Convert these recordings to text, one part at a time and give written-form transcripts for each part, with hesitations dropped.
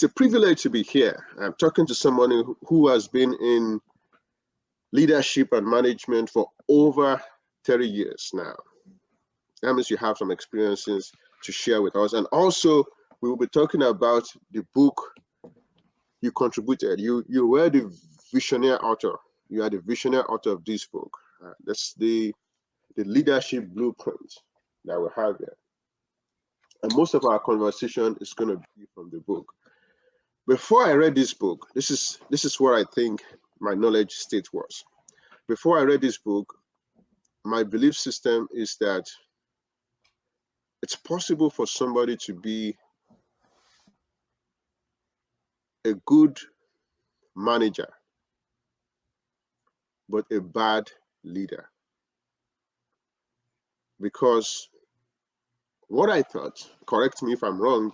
it's a privilege to be here. I'm talking to someone who has been in leadership and management for over 30 years now. That means you have some experiences to share with us. And also, we will be talking about the book you contributed. You were the visionary author. You are the visionary author of this book. That's the leadership blueprint that we have here. And most of our conversation is going to be from the book. Before I read this book, this is where I think my knowledge state was. Before I read this book, my belief system is that it's possible for somebody to be a good manager, but a bad leader. Because what I thought, correct me if I'm wrong,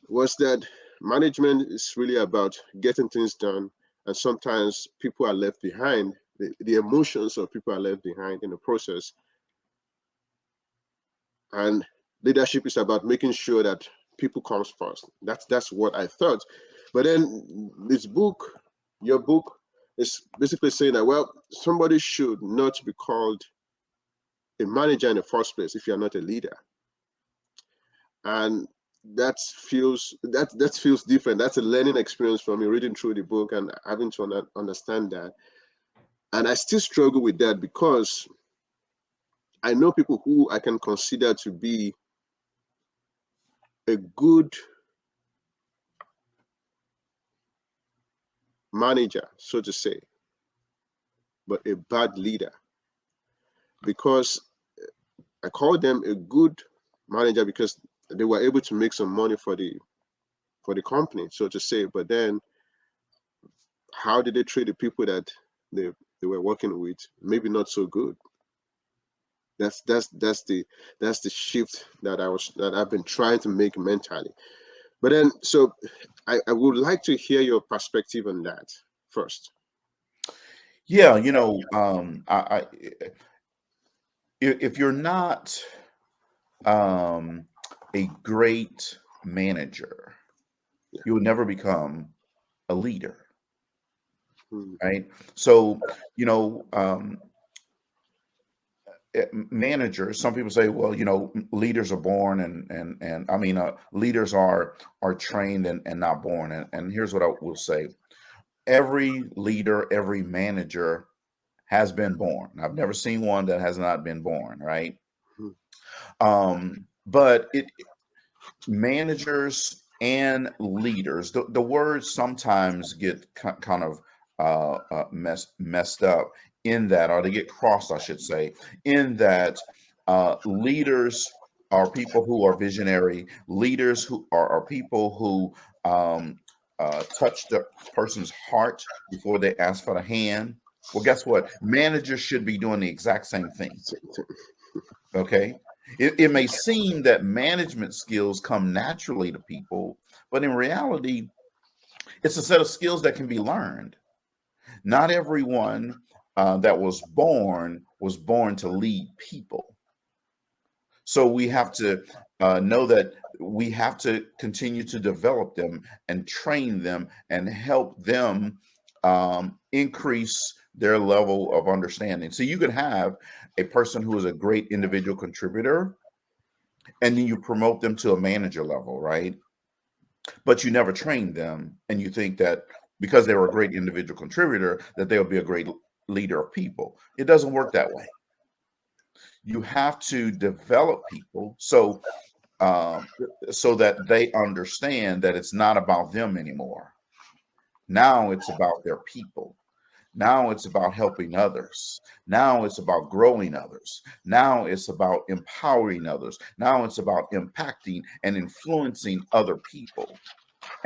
was that management is really about getting things done, and sometimes people are left behind. The emotions of people are left behind in the process. And leadership is about making sure that people comes first. That's what I thought. But then this book, your book, is basically saying that, well, somebody should not be called a manager in the first place if you're not a leader. And that feels different. That's a learning experience for me, reading through the book and having to understand that. And I still struggle with that because I know people who I can consider to be a good manager, so to say, but a bad leader. Because I call them a good manager because they were able to make some money for the company, so to say. But then, how did they treat the people that they were working with? Maybe not so good. That's the shift that I've been trying to make mentally. But then, so I would like to hear your perspective on that first. Yeah, if you're not a great manager, Yeah. you will never become a leader, Hmm. right? So, managers, some people say, well, leaders are born and I mean, leaders are trained and not born. And here's what I will say. Every leader, every manager has been born. I've never seen one that has not been born, right? But managers and leaders, the words sometimes get kind of messed up in that, or they get crossed, I should say, in that leaders are people who are visionary. Leaders who are people who touch the person's heart before they ask for the hand. Well, guess what? Managers should be doing the exact same thing. Okay. It may seem that management skills come naturally to people, but in reality, it's a set of skills that can be learned. Not everyone that was born to lead people. So we have to know that we have to continue to develop them and train them and help them increase their level of understanding. So you can have a person who is a great individual contributor, and then you promote them to a manager level, right? But you never train them, and you think that because they were a great individual contributor, that they'll be a great leader of people. It doesn't work that way. You have to develop people so that they understand that it's not about them anymore. Now it's about their people. Now it's about helping others. Now it's about growing others. Now it's about empowering others. Now it's about impacting and influencing other people.